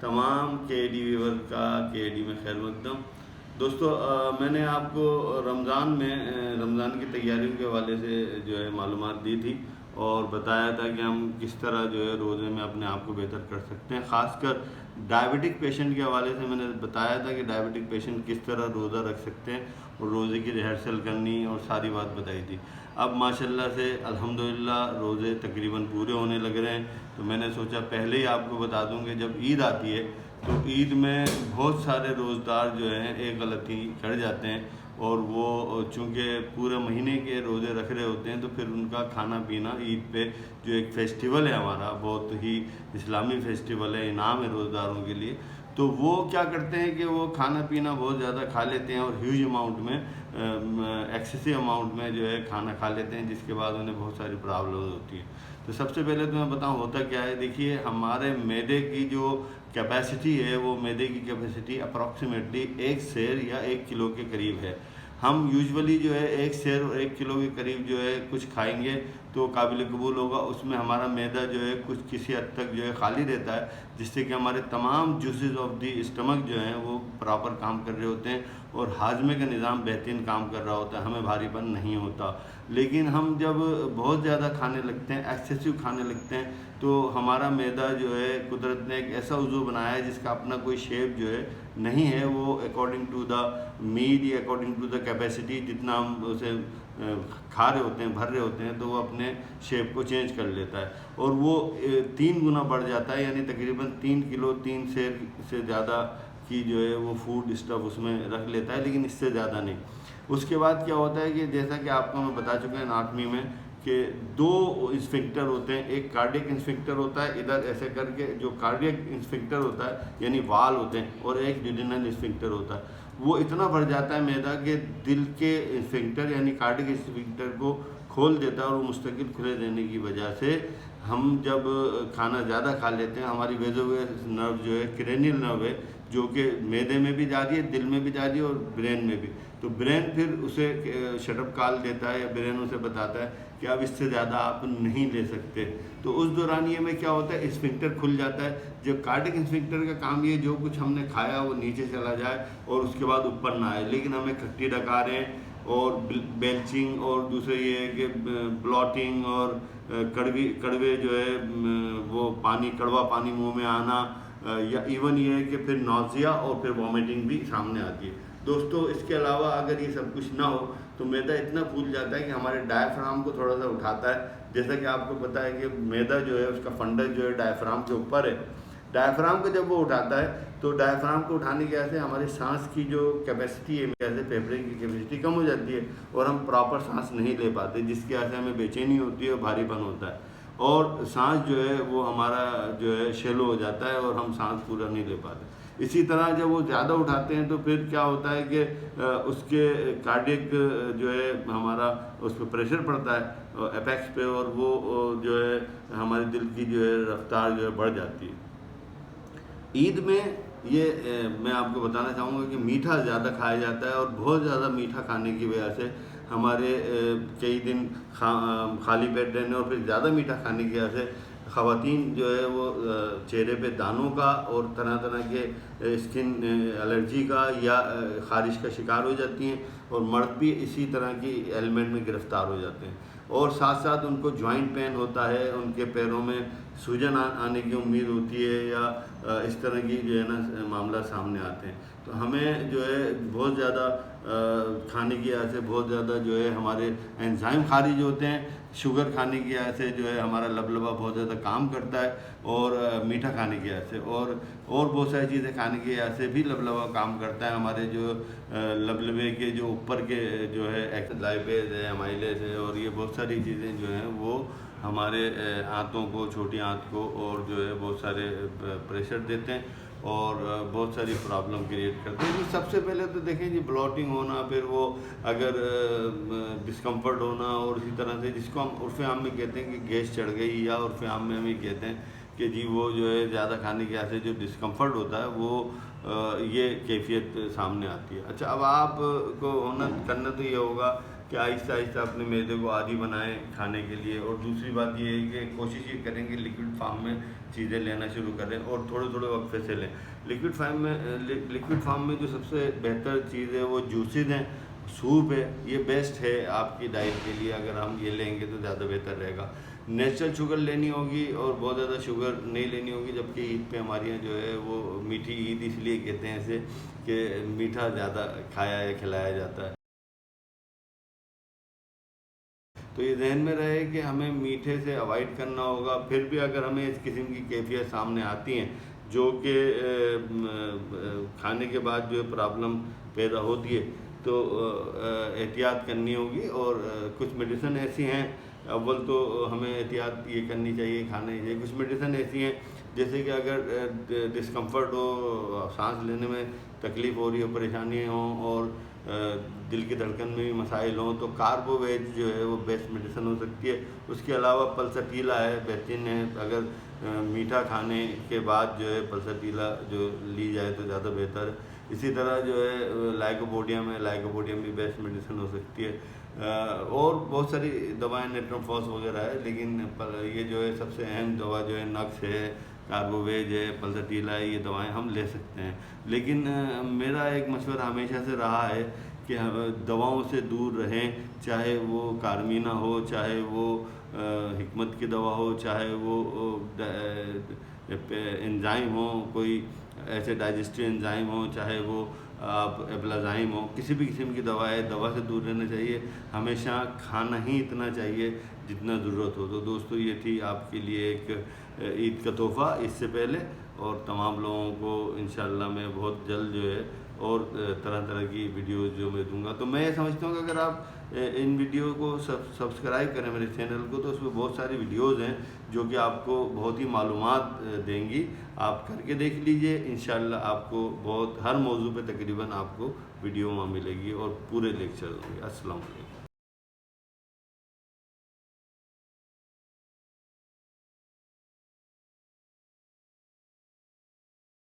तमाम KD viewer का KD में खैर मकदम। दोस्तों मैंने आपको रमज़ान की तैयारियों के हवाले से जो है मालूमात दी थी और बताया था कि हम किस तरह जो है रोज़े में अपने आप को बेहतर कर सकते हैं। ख़ासकर डायबिटिक पेशेंट के हवाले से मैंने बताया था कि डायबिटिक पेशेंट किस तरह रोज़ा रख सकते हैं और रोज़े की रिहर्सल करनी और सारी बात बताई थी। अब माशाल्लाह से अल्हम्दुलिल्लाह रोज़े तकरीबन पूरे होने लग रहे हैं, तो मैंने सोचा पहले ही आपको बता दूं कि जब ईद आती है तो ईद में बहुत सारे रोज़दार जो हैं एक गलती कर जाते हैं और वो चूँकि पूरे महीने के रोज़े रख रहे होते हैं तो फिर उनका खाना पीना ईद पे जो एक फ़ेस्टिवल है हमारा, बहुत ही इस्लामी फ़ेस्टिवल है, इनाम है रोज़दारों के लिए, तो वो क्या करते हैं कि वो खाना पीना बहुत ज़्यादा खा लेते हैं और ह्यूज अमाउंट में एक्सेसिव अमाउंट में जो है खाना खा लेते हैं, जिसके बाद उन्हें बहुत सारी प्रॉब्लम होती है। तो सबसे पहले तो मैं बताऊं होता क्या है। देखिए, हमारे मैदे की जो कैपेसिटी है, वो मैदे की कैपेसिटी अप्रॉक्सीमेटली 1 सेर या 1 किलो के करीब है। हम यूजुअली जो है 1 सेर और 1 किलो के करीब जो है कुछ खाएंगे तो काबिल कबूल होगा। उसमें हमारा मैदा जो है कुछ किसी हद तक जो है खाली रहता है, जिससे कि हमारे तमाम जूसेस ऑफ दी स्टमक जो हैं वो प्रॉपर काम कर रहे होते हैं और हाजमे का निज़ाम बेहतरीन काम कर रहा होता है, हमें भारीपन नहीं होता। लेकिन हम जब बहुत ज़्यादा खाने लगते हैं, एक्सेसिव खाने लगते हैं, तो हमारा मैदा जो है कुदरत ने एक ऐसा उज़ू बनाया है जिसका अपना कोई शेप जो है नहीं है। वो अकॉर्डिंग टू द मीड या अकॉर्डिंग टू द कैपेसिटी जितना हम उसे खा रहे होते हैं, भर रहे होते हैं, तो वो अपने शेप को चेंज कर लेता है और वो 3 गुना बढ़ जाता है, यानी तकरीबन 3 किलो 3 सेर से ज़्यादा की जो है वो फूड स्टफ उसमें रख लेता है, लेकिन इससे ज़्यादा नहीं। उसके बाद क्या होता है कि जैसा कि आपको मैं बता चुका है एनाटमी में कि 2 स्फिंक्टर होते हैं। एक कार्डियक स्फिंक्टर होता है इधर ऐसे करके, जो कार्डियक स्फिंक्टर होता है यानी वाल होते हैं, और एक ड्यूडेनल स्फिंक्टर होता है। वो इतना बढ़ जाता है मैदा कि दिल के स्फिंक्टर यानी कार्डियक स्फिंक्टर को खोल देता है और वो मुस्तकिल खुले रहने की वजह से हम जब खाना ज़्यादा खा लेते हैं, हमारी वेजोवेगस नर्व जो है, क्रेनियल नर्व है, जो कि मैदे में भी जा रही है, दिल में भी जा रही है और ब्रेन में भी, तो ब्रेन फिर उसे शटअप कॉल देता है या ब्रेन उसे बताता है कि अब इससे ज़्यादा आप नहीं ले सकते। तो उस दौरानिए में क्या होता है, स्फिंक्टर खुल जाता है। जब कार्डियक स्फिंक्टर का काम ये जो कुछ हमने खाया वो नीचे चला जाए और उसके बाद ऊपर ना आए, लेकिन हमें खट्टी डकारें और बेल्चिंग और दूसरे ये है कि ब्लॉटिंग और कड़वे जो है वो कड़वा पानी मुंह में आना, या इवन ये है कि फिर नौजिया और फिर वॉमिटिंग भी सामने आती है। दोस्तों, इसके अलावा अगर ये सब कुछ ना हो तो मैदा इतना फूल जाता है कि हमारे डायफ्राम को थोड़ा सा उठाता है। जैसा कि आपको पता है कि मैदा जो है उसका फंडस जो है डायफ्राम के ऊपर है। डायफ्राम को जब वो उठाता है तो डायफ्राम को उठाने की वजह से हमारी सांस की जो कैपेसिटी है, जैसे फेफड़े की कैपेसिटी कम हो जाती है और हम प्रॉपर सांस नहीं ले पाते, जिसकी वजह से हमें बेचैनी होती है और भारीपन होता है और सांस जो है वो हमारा जो है शैलो हो जाता है और हम सांस पूरा नहीं ले पाते। इसी तरह जब वो ज़्यादा उठाते हैं तो फिर क्या होता है कि उसके कार्डियक जो है हमारा उस पर प्रेशर पड़ता है एपेक्स पे, और वो जो है हमारे दिल की जो है रफ्तार जो है बढ़ जाती है। ईद में ये मैं आपको बताना चाहूँगा कि मीठा ज़्यादा खाया जाता है और बहुत ज़्यादा मीठा खाने की वजह से हमारे कई दिन खाली पेट रहने और फिर ज़्यादा मीठा खाने की वजह से ख़वातीन जो है वो चेहरे पे दानों का और तरह तरह के स्किन एलर्जी का या ख़ारिश का शिकार हो जाती हैं, और मर्द भी इसी तरह की एलिमेंट में गिरफ़्तार हो जाते हैं। और साथ साथ उनको जॉइंट पेन होता है, उनके पैरों में सूजन आने की उम्मीद होती है, या इस तरह की जो है ना मामला सामने आते हैं। तो हमें जो है बहुत ज़्यादा खाने की वजह से बहुत ज़्यादा जो है हमारे एंजाइम खारिज होते हैं। शुगर खाने की वजह से जो है हमारा लबलबा बहुत ज़्यादा काम करता है, और मीठा खाने की वजह से और बहुत सारी चीज़ें खाने की वजह से भी लबलबा काम करता है। हमारे जो लबलबे के जो ऊपर के जो है लाइपेज है, अमाइलेज है, और ये बहुत सारी चीज़ें जो हैं वो हमारे आंतों को, छोटी आंत को और जो है बहुत सारे प्रेशर देते हैं और बहुत सारी प्रॉब्लम क्रिएट करते हैं। तो सबसे पहले तो देखें जी, ब्लॉटिंग होना, फिर वो अगर डिस्कम्फर्ट होना, और इसी तरह से जिसको हम उर्फ़ आम में कहते हैं कि गैस चढ़ गई, या उर्फ़ आम में हम ये कहते हैं कि जी वो जो है ज़्यादा खाने की वजह से जो डिस्कम्फर्ट होता है वो ये कैफियत सामने आती है। अच्छा, अब आपको करना तो ये होगा कि आहिस्ता आहिस्ता अपने मैदे को आदी बनाएं खाने के लिए। और दूसरी बात ये है कि कोशिश ये करें कि लिक्विड फार्म में चीज़ें लेना शुरू करें और थोड़े थोड़े वक्फे से लें। लिक्विड फार्म में जो सबसे बेहतर चीज़ है वो जूसेज हैं, सूप है, ये बेस्ट है आपकी डाइट के लिए। अगर हम ये लेंगे तो ज़्यादा बेहतर रहेगा। नेचुरल शुगर लेनी होगी और बहुत ज़्यादा शुगर नहीं लेनी होगी। जबकि ईद पे हमारे यहाँ जो है वो मीठी ईद इसलिए कहते हैं ऐसे कि मीठा ज़्यादा खाया या खिलाया जाता है। तो ये जहन में रहे कि हमें मीठे से अवॉइड करना होगा। फिर भी अगर हमें इस किस्म की कैफियत सामने आती हैं जो कि खाने के बाद जो प्रॉब्लम पैदा होती है तो एहतियात करनी होगी। और कुछ मेडिसिन ऐसी हैं, अव्वल तो हमें एहतियात ये करनी चाहिए खाने चाहिए। कुछ मेडिसिन ऐसी हैं जैसे कि अगर डिस्कम्फर्ट हो, सांस लेने में तकलीफ़ हो रही हो, परेशानी हो और दिल की धड़कन में भी मसाइल हों तो कार्बोवेज जो है वो बेस्ट मेडिसिन हो सकती है। उसके अलावा पल्सटीला है, बेहतरीन है। अगर मीठा खाने के बाद जो है पल्सटीला जो ली जाए तो ज़्यादा बेहतर है। इसी तरह जो है लाइकोपोडियम है, लाइकोपोडियम भी बेस्ट मेडिसिन हो सकती है। और बहुत सारी दवाएं नेट्रोफॉस वगैरह है, लेकिन ये जो है सबसे अहम दवा जो है नक्स है, कार्बोवेज है, पल्सटीला है, ये दवाएं हम ले सकते हैं। लेकिन मेरा एक मशवरा हमेशा से रहा है कि दवाओं से दूर रहें, चाहे वो कारमीना हो, चाहे वो हिकमत की दवा हो, चाहे वो एंजाइम हो, कोई ऐसे डाइजेस्टिव एंजाइम हो, चाहे वो आप एप्लाजाइम हो, किसी भी किस्म की दवा है, दवा से दूर रहना चाहिए। हमेशा खाना ही इतना चाहिए जितना ज़रूरत हो। तो दोस्तों ये थी आपके लिए एक ईद का तोहफ़ा इससे पहले। और तमाम लोगों को इंशाअल्लाह मैं बहुत जल्द जो है और तरह तरह की वीडियोज़ जो मैं दूंगा। तो मैं ये समझता हूँ कि अगर आप इन वीडियो को सब्सक्राइब करें मेरे चैनल को, तो उसमें बहुत सारी वीडियोज़ हैं जो कि आपको बहुत ही मालूमात देंगी। आप करके देख लीजिए, इंशाअल्लाह आपको बहुत हर मौजू पे तकरीबन आपको वीडियो वहाँ मिलेगी और पूरे लेक्चर होंगे। अस्सलाम वालेकुम।